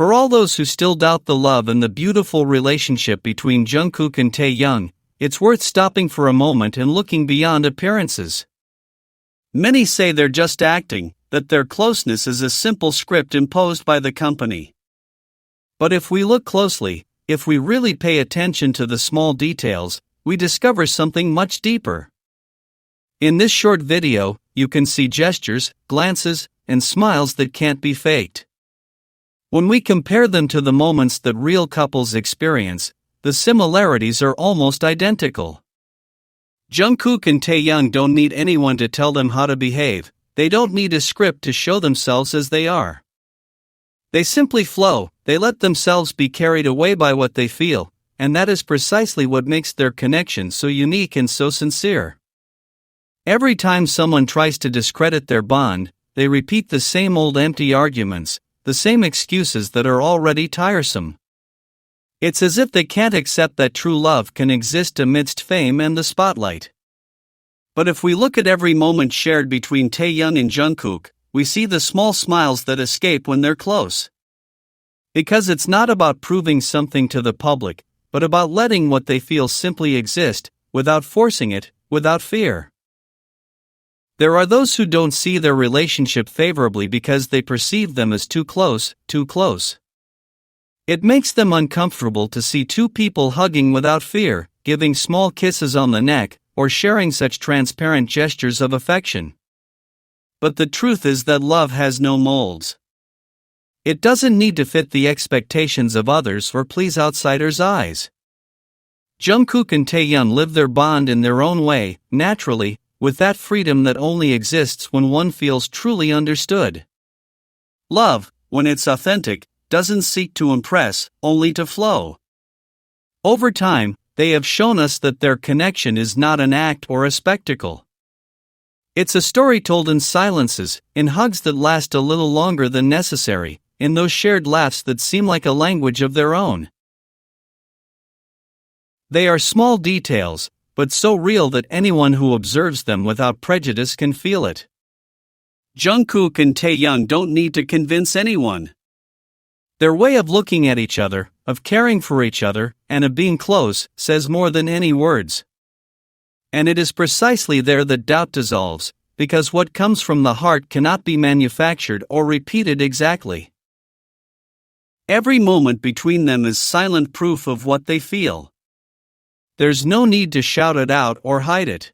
For all those who still doubt the love and the beautiful relationship between Jungkook and Taehyung, it's worth stopping for a moment and looking beyond appearances. Many say they're just acting, that their closeness is a simple script imposed by the company. But if we look closely, if we really pay attention to the small details, we discover something much deeper. In this short video, you can see gestures, glances, and smiles that can't be faked. When we compare them to the moments that real couples experience, the similarities are almost identical. Jungkook and Taehyung don't need anyone to tell them how to behave, they don't need a script to show themselves as they are. They simply flow, they let themselves be carried away by what they feel, and that is precisely what makes their connection so unique and so sincere. Every time someone tries to discredit their bond, they repeat the same old empty arguments, the same excuses that are already tiresome. It's as if they can't accept that true love can exist amidst fame and the spotlight. But if we look at every moment shared between Taehyung and Jungkook, we see the small smiles that escape when they're close. Because it's not about proving something to the public, but about letting what they feel simply exist, without forcing it, without fear. There are those who don't see their relationship favorably because they perceive them as too close, too close. It makes them uncomfortable to see two people hugging without fear, giving small kisses on the neck, or sharing such transparent gestures of affection. But the truth is that love has no molds. It doesn't need to fit the expectations of others or please outsiders' eyes. Jungkook and Taehyung live their bond in their own way, naturally, with that freedom that only exists when one feels truly understood. Love, when it's authentic, doesn't seek to impress, only to flow. Over time, they have shown us that their connection is not an act or a spectacle. It's a story told in silences, in hugs that last a little longer than necessary, in those shared laughs that seem like a language of their own. They are small details, but so real that anyone who observes them without prejudice can feel it. Jungkook and Taehyung don't need to convince anyone. Their way of looking at each other, of caring for each other, and of being close, says more than any words. And it is precisely there that doubt dissolves, because what comes from the heart cannot be manufactured or repeated exactly. Every moment between them is silent proof of what they feel. There's no need to shout it out or hide it.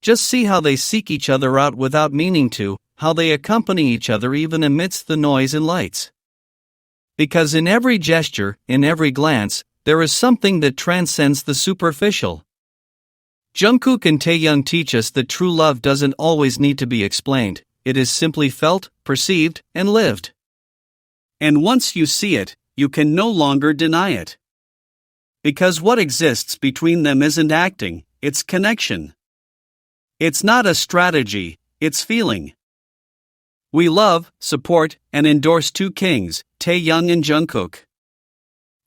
Just see how they seek each other out without meaning to, how they accompany each other even amidst the noise and lights. Because in every gesture, in every glance, there is something that transcends the superficial. Jungkook and Taehyung teach us that true love doesn't always need to be explained, it is simply felt, perceived, and lived. And once you see it, you can no longer deny it. Because what exists between them isn't acting, it's connection. It's not a strategy, it's feeling. We love, support, and endorse two kings, Taehyung and Jungkook.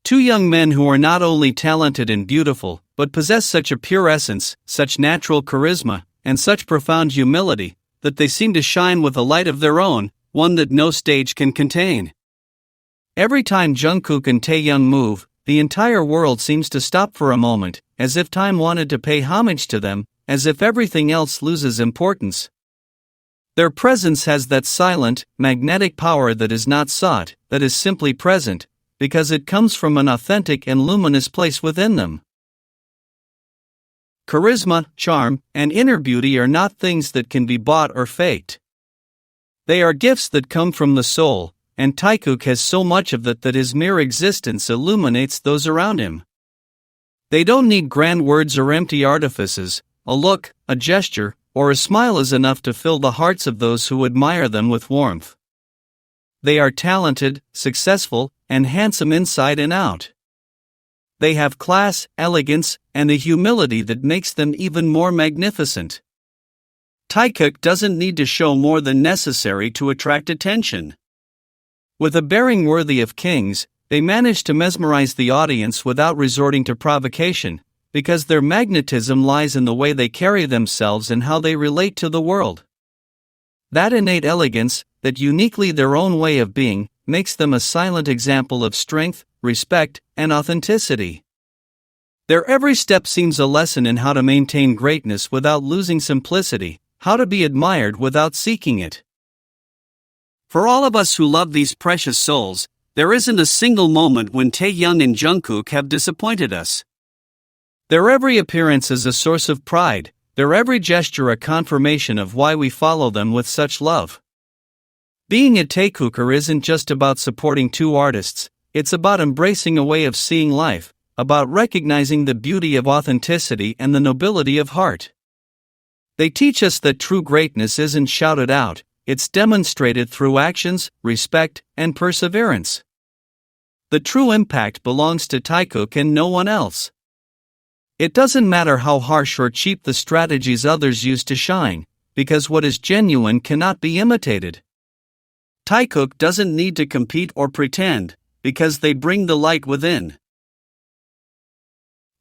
Two young men who are not only talented and beautiful, but possess such a pure essence, such natural charisma, and such profound humility, that they seem to shine with a light of their own, one that no stage can contain. Every time Jungkook and Taehyung move, the entire world seems to stop for a moment, as if time wanted to pay homage to them, as if everything else loses importance. Their presence has that silent, magnetic power that is not sought, that is simply present, because it comes from an authentic and luminous place within them. Charisma, charm, and inner beauty are not things that can be bought or faked. They are gifts that come from the soul, and Taekook has so much of that his mere existence illuminates those around him. They don't need grand words or empty artifices, a look, a gesture, or a smile is enough to fill the hearts of those who admire them with warmth. They are talented, successful, and handsome inside and out. They have class, elegance, and a humility that makes them even more magnificent. Taekook doesn't need to show more than necessary to attract attention. With a bearing worthy of kings, they manage to mesmerize the audience without resorting to provocation, because their magnetism lies in the way they carry themselves and how they relate to the world. That innate elegance, that uniquely their own way of being, makes them a silent example of strength, respect, and authenticity. Their every step seems a lesson in how to maintain greatness without losing simplicity, how to be admired without seeking it. For all of us who love these precious souls, there isn't a single moment when Taehyung and Jungkook have disappointed us. Their every appearance is a source of pride, their every gesture a confirmation of why we follow them with such love. Being a Taekooker isn't just about supporting two artists, it's about embracing a way of seeing life, about recognizing the beauty of authenticity and the nobility of heart. They teach us that true greatness isn't shouted out, it's demonstrated through actions, respect, and perseverance. The true impact belongs to Taekook and no one else. It doesn't matter how harsh or cheap the strategies others use to shine, because what is genuine cannot be imitated. Taekook doesn't need to compete or pretend, because they bring the light within.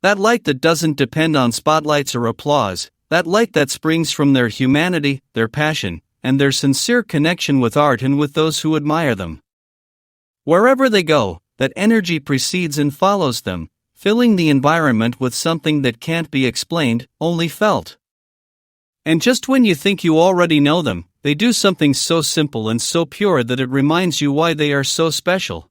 That light that doesn't depend on spotlights or applause, that light that springs from their humanity, their passion, and their sincere connection with art and with those who admire them. Wherever they go, that energy precedes and follows them, filling the environment with something that can't be explained, only felt. And just when you think you already know them, they do something so simple and so pure that it reminds you why they are so special.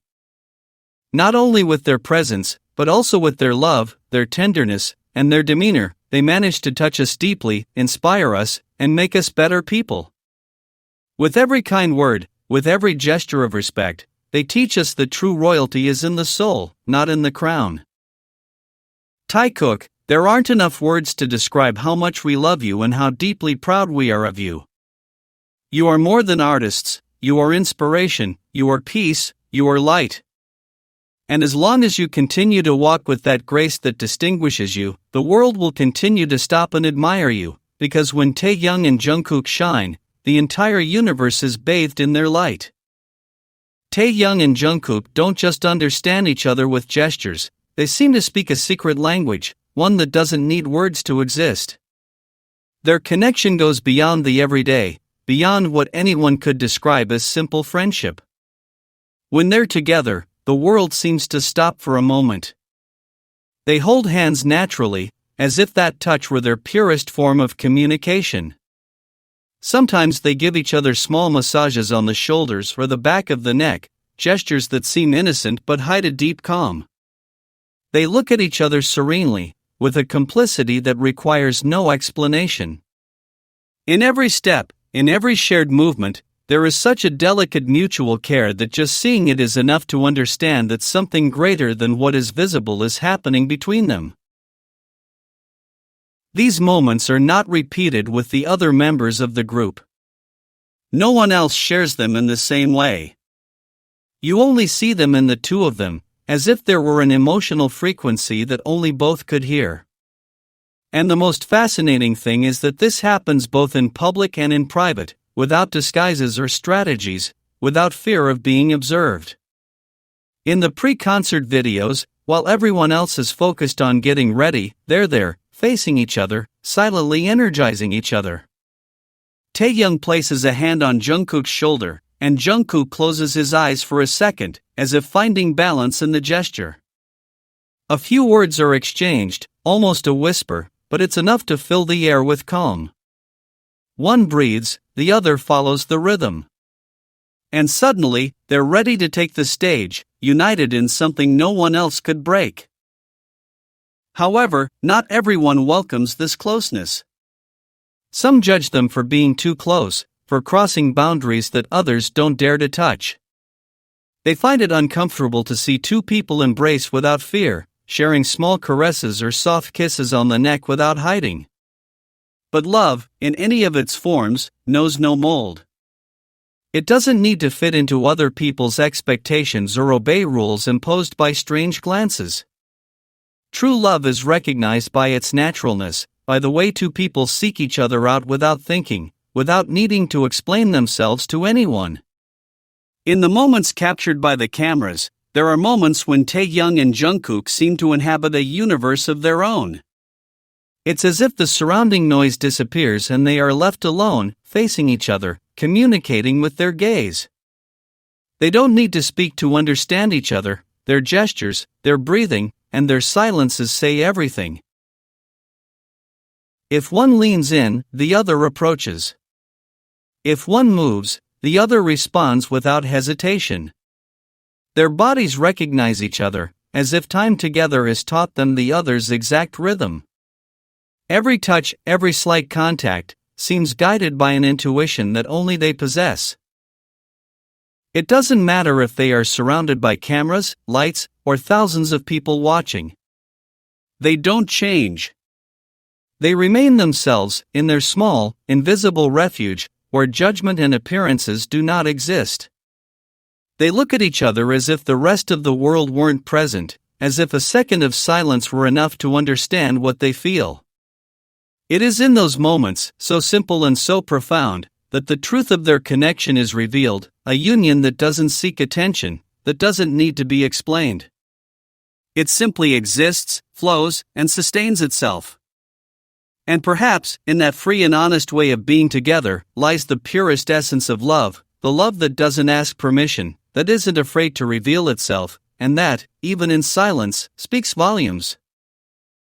Not only with their presence, but also with their love, their tenderness, and their demeanor, they manage to touch us deeply, inspire us, and make us better people. With every kind word, with every gesture of respect, they teach us that true royalty is in the soul, not in the crown. Taekook, there aren't enough words to describe how much we love you and how deeply proud we are of you. You are more than artists, you are inspiration, you are peace, you are light. And as long as you continue to walk with that grace that distinguishes you, the world will continue to stop and admire you, because when Taehyung and Jungkook shine, the entire universe is bathed in their light. Taehyung and Jungkook don't just understand each other with gestures, they seem to speak a secret language, one that doesn't need words to exist. Their connection goes beyond the everyday, beyond what anyone could describe as simple friendship. When they're together, the world seems to stop for a moment. They hold hands naturally, as if that touch were their purest form of communication. Sometimes they give each other small massages on the shoulders or the back of the neck, gestures that seem innocent but hide a deep calm. They look at each other serenely, with a complicity that requires no explanation. In every step, in every shared movement, there is such a delicate mutual care that just seeing it is enough to understand that something greater than what is visible is happening between them. These moments are not repeated with the other members of the group. No one else shares them in the same way. You only see them in the two of them, as if there were an emotional frequency that only both could hear. And the most fascinating thing is that this happens both in public and in private, without disguises or strategies, without fear of being observed. In the pre-concert videos, while everyone else is focused on getting ready, they're there, facing each other, silently energizing each other. Taehyung places a hand on Jungkook's shoulder, and Jungkook closes his eyes for a second, as if finding balance in the gesture. A few words are exchanged, almost a whisper, but it's enough to fill the air with calm. One breathes, the other follows the rhythm. And suddenly, they're ready to take the stage, united in something no one else could break. However, not everyone welcomes this closeness. Some judge them for being too close, for crossing boundaries that others don't dare to touch. They find it uncomfortable to see two people embrace without fear, sharing small caresses or soft kisses on the neck without hiding. But love, in any of its forms, knows no mold. It doesn't need to fit into other people's expectations or obey rules imposed by strange glances. True love is recognized by its naturalness, by the way two people seek each other out without thinking, without needing to explain themselves to anyone. In the moments captured by the cameras, there are moments when Taehyung and Jungkook seem to inhabit a universe of their own. It's as if the surrounding noise disappears and they are left alone, facing each other, communicating with their gaze. They don't need to speak to understand each other. Their gestures, their breathing, and their silences say everything. If one leans in, the other approaches. If one moves, the other responds without hesitation. Their bodies recognize each other, as if time together has taught them the other's exact rhythm. Every touch, every slight contact, seems guided by an intuition that only they possess. It doesn't matter if they are surrounded by cameras, lights, or thousands of people watching. They don't change. They remain themselves, in their small, invisible refuge, where judgment and appearances do not exist. They look at each other as if the rest of the world weren't present, as if a second of silence were enough to understand what they feel. It is in those moments, so simple and so profound, that the truth of their connection is revealed, a union that doesn't seek attention, that doesn't need to be explained. It simply exists, flows, and sustains itself. And perhaps, in that free and honest way of being together, lies the purest essence of love, the love that doesn't ask permission, that isn't afraid to reveal itself, and that, even in silence, speaks volumes.